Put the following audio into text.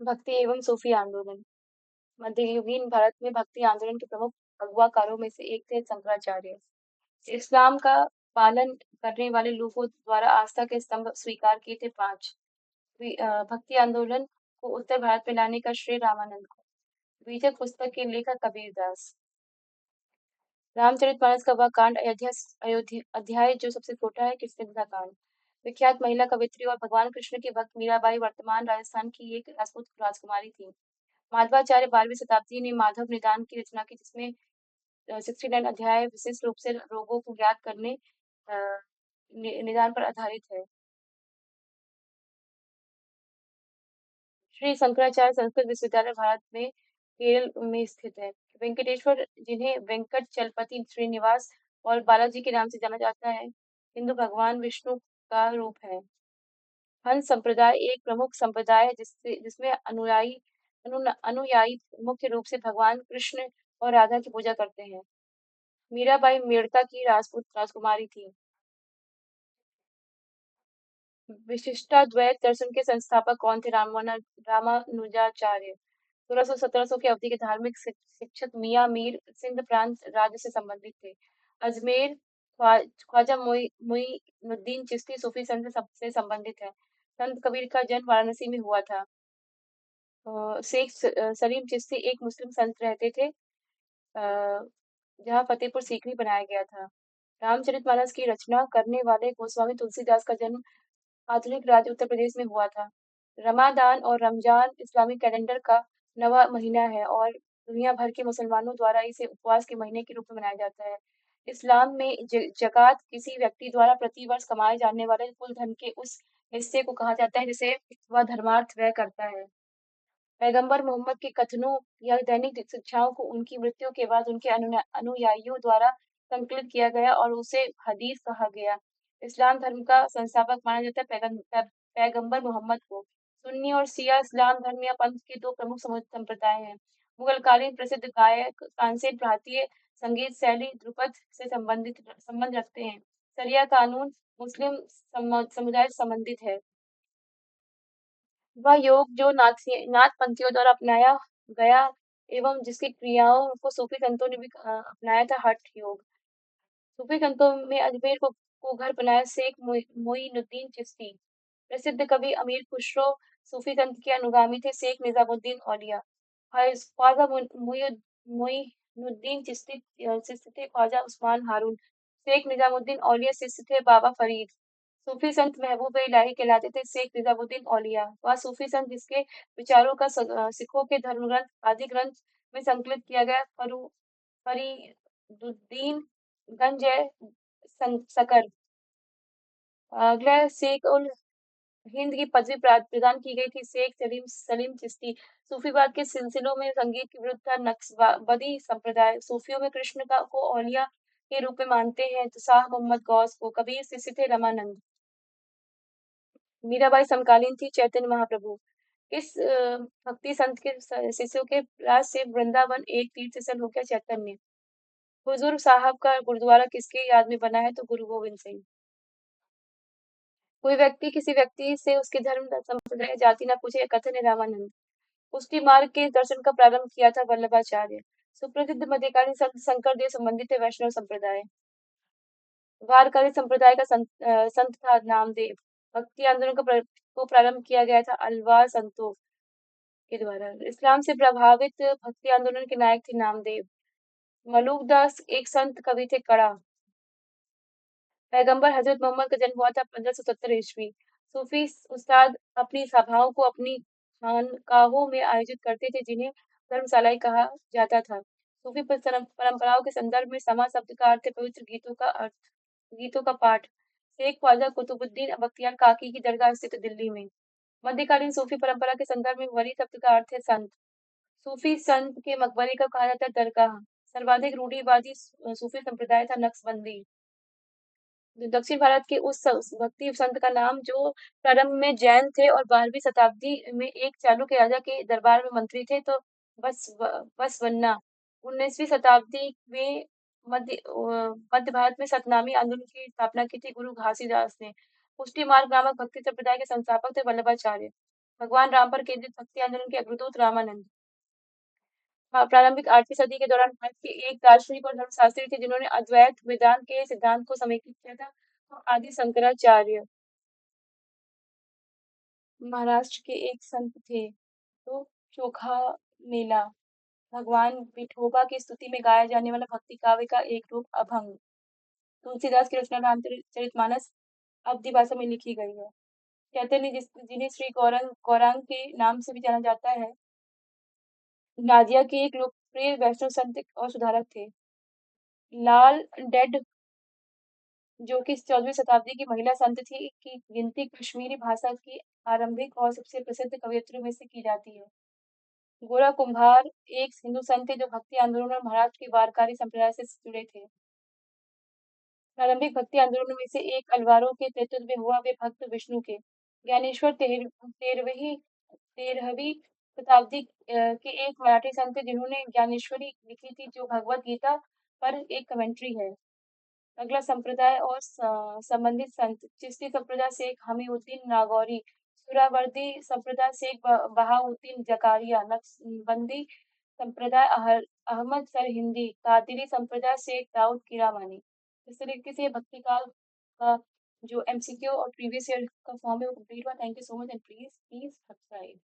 भक्ति एवं सूफी आंदोलन। मध्ययुगीन भारत में भक्ति आंदोलन के प्रमुख अगुवाकारों में से एक थे शंकराचार्य। इस्लाम का पालन करने वाले लोगों द्वारा आस्था के स्तंभ स्वीकार किए थे पांच। भक्ति आंदोलन को उत्तर भारत में लाने का श्रेय रामानंद को। बीजक पुस्तक के लेखक कबीरदास। रामचरितमानस का वह कांड अयोध्या अध्याय जो सबसे छोटा है, किष्किंधा कांड। विख्यात महिला कवित्री और भगवान कृष्ण की भक्त मीराबाई वर्तमान राजस्थान की एक राजपूत राजकुमारी थी। माधवाचार्य 12वीं शताब्दी ने माधव निदान की रचना की, जिसमें 69 अध्याय विशिष्ट रूप से रोगों को ज्ञात करने निदान पर आधारित है। श्री शंकराचार्य संस्कृत विश्वविद्यालय भारत में केरल में स्थित है। वेंकटेश्वर, जिन्हें वेंकट चलपति श्रीनिवास और बालाजी के नाम से जाना जाता है, हिंदू भगवान विष्णु का रूप है। हंस संप्रदाय एक प्रमुख संप्रदाय है जिसमें अनुयायी मुख्य रूप से भगवान कृष्ण और राधा की पूजा करते हैं। मीराबाई मेड़ता की राजपूत राजकुमारी थी। विशिष्टाद्वैत दर्शन के संस्थापक कौन थे? रामानुजाचार्य। 1600-1700 की अवधि के धार्मिक शिक्षक मियाँ मीर सिंध प्रांत राज्य से संबंधित थे। अजमेर ख्वाजा मोइनुद्दीन चिश्ती सूफी संत से संबंधित है। संत कबीर का जन्म वाराणसी में हुआ था। शेख सलीम चिश्ती एक मुस्लिम संत रहते थे, जहाँ फतेहपुर सीकरी बनाया गया था। रामचरितमानस की रचना करने वाले गोस्वामी तुलसीदास का जन्म आधुनिक राज्य उत्तर प्रदेश में हुआ था। रमादान और रमजान इस्लामिक कैलेंडर का नवा महीना है और दुनिया भर के मुसलमानों द्वारा इसे उपवास के महीने के रूप में मनाया जाता है। इस्लाम में जकात किसी व्यक्ति द्वारा प्रतिवर्ष कमाए जाने वाले कुल धन के उस हिस्से को कहा जाता है जिसे वह धर्मार्थ व्यय करता है। पैगंबर मोहम्मद के कथनों या दैनिक शिक्षाओं को उनकी मृत्यु के बाद उनके अनुयायियों द्वारा संकलित किया गया और उसे हदीस कहा गया। इस्लाम धर्म का संस्थापक माना जाता है पैगंबर मोहम्मद को। सुन्नी और शिया इस्लाम धर्म या पंथ के दो प्रमुख संप्रदाय हैं। मुगल कालीन प्रसिद्ध गायक तानसेन भारतीय संगीत शैली ध्रुपद से संबंध रखते हैं। शरिया कानून मुस्लिम समुदाय से संबंधित है। वह योग जो नाथ पंथियों द्वारा अपनाया गया एवं जिसकी क्रियाओं को सूफी संतों ने भी अपनाया था, हठ योग। सूफी संतों में अजमेर को घर बनाया शेख मोइनुद्दीन चिश्ती। प्रसिद्ध कवि अमीर खुसरो सूफी संत के अनुगामी थे। शेख निजामुद्दीन औलिया। ख्वाजा मोइनुद्दीन चिश्ती शिष्य थे ख्वाजा उस्मान हारून। शेख निजामुद्दीन औलिया शिष्य थे बाबा फरीद। सूफी संत महबूब इलाही कहलाते थे शेख निजामुद्दीन औलिया। वह सूफी संत जिसके विचारों का सिखों के धर्म ग्रंथ आदि ग्रंथ में संकलित किया गया। फरीदुद्दीन गंज सकर। अगला शेख उल हिंद की पदवी प्रदान की गई थी शेख सलीम चिश्ती। सूफीवाद के सिलसिलों में संगीत के विरुद्ध था नक्शबंदी संप्रदाय। सूफियों में कृष्ण को औलिया के रूप में मानते हैं तो शाह मोहम्मद गौस को। कबीर शिष्य थे रमानंद। मीराबाई समकालीन थी चैतन्य महाप्रभु। इस भक्ति संत के शिष्यों के प्रयास से वृंदावन एक तीर्थ स्थल हो गया। चैतन्य। हुजूर साहब का गुरुद्वारा किसके याद में बना है? तो गुरु गोविंद सिंह। कोई व्यक्ति किसी व्यक्ति से उसके धर्म संप्रदाय जाति न पूछे, कथन है रामानंद। पुष्टि मार्ग के दर्शन का प्रारंभ किया था वल्लभाचार्य। सुप्रसिद्ध मध्यकालीन संत शंकर देव संबंधित है वैष्णव संप्रदाय। वारकरी संप्रदाय का संत था नामदेव। भक्ति आंदोलन को प्रारंभ किया गया था अलवार संतों के द्वारा। इस्लाम से प्रभावित भक्ति आंदोलन के नायक थे नामदेव। मलूकदास एक संत कवि थे कड़ा। पैगंबर हजरत मोहम्मद का जन्म हुआ था 1570 ईस्वी। सूफी उस्ताद अपनी सभाओं को अपनी खानकाहों में आयोजित करते थे, जिन्हें धर्मशालाएं कहा जाता था। सूफी परंपराओं के संदर्भ में समा शब्द का अर्थ है पवित्र गीतों का पाठ। शेख ख्वाजा कुतुबुद्दीन बख्तियार काकी की दरगाह स्थित दिल्ली में। मध्यकालीन सूफी परंपरा के संदर्भ में वली शब्द का अर्थ है संत। सूफी संत के मकबरे का कहा जाता है दरगाह। सर्वाधिक रूढ़िवादी सूफी संप्रदाय था नक्शबंदी। दक्षिण भारत के उस भक्ति संत का नाम जो प्रारंभ में जैन थे और 12वीं शताब्दी में एक चालुक्य राजा के दरबार में मंत्री थे, तो बसवन्ना। 19वीं शताब्दी में मध्य भारत में सतनामी आंदोलन की स्थापना की थी गुरु घासीदास ने। पुष्टि मार्ग नामक भक्ति संप्रदाय के संस्थापक थे वल्लभाचार्य। भगवान राम पर केंद्रित भक्ति आंदोलन के अग्रदूत रामानंद। हाँ, प्रारंभिक 8वीं सदी के दौरान भारत के एक दार्शनिक और धर्मशास्त्री थे जिन्होंने अद्वैत वेदांत के सिद्धांत को समेकित किया था। और आदि शंकराचार्य महाराष्ट्र के एक संत थे। तो चोखा मेला भगवान विठोबा की स्तुति में गाया जाने वाला भक्ति काव्य का एक रूप अभंग। तुलसीदास की रचना रामचरितमानस अवधी भाषा में लिखी गई है। चैतन्य जिन्हें श्री गौरंग गौरांग के नाम से भी जाना जाता है, नादिया के एक लोकप्रिय वैष्णव संत और सुधारक थे। लाल डेड जो कि 14वीं शताब्दी की महिला संत थी की गिनती कश्मीरी भाषा की आरंभिक और सबसे प्रसिद्ध कवयित्रियों में से की जाती है। गोरा कुंभार एक हिंदू संत थे जो भक्ति आंदोलन और महाराष्ट्र के वारकरी संप्रदाय से जुड़े थे। प्रारंभिक भक्ति आंदोलनों में से एक अलवारों के नेतृत्व में हुआ। वे भक्त विष्णु के ज्ञानेश्वर तेरहवीं शताब्दी के एक मराठी संत थे जिन्होंने ज्ञानेश्वरी लिखी थी जो भगवत गीता पर एक कमेंट्री है। अगला संप्रदाय और संबंधित संत चिश्ती संप्रदाय से एक हमीउद्दीन नागौरी, सुहरावर्दी संप्रदाय से एक बहाउद्दीन जकारिया, नक्शबंदी संप्रदाय अहमद सरहिंदी, कादरी संप्रदाय से एक दाऊद किरामानी। इस तरीके से ये भक्ति काल का जो एमसीक्यू और प्रीवियस ईयर का फॉर्म है वो कंप्लीट हुआ। Thank you so much and please please subscribe.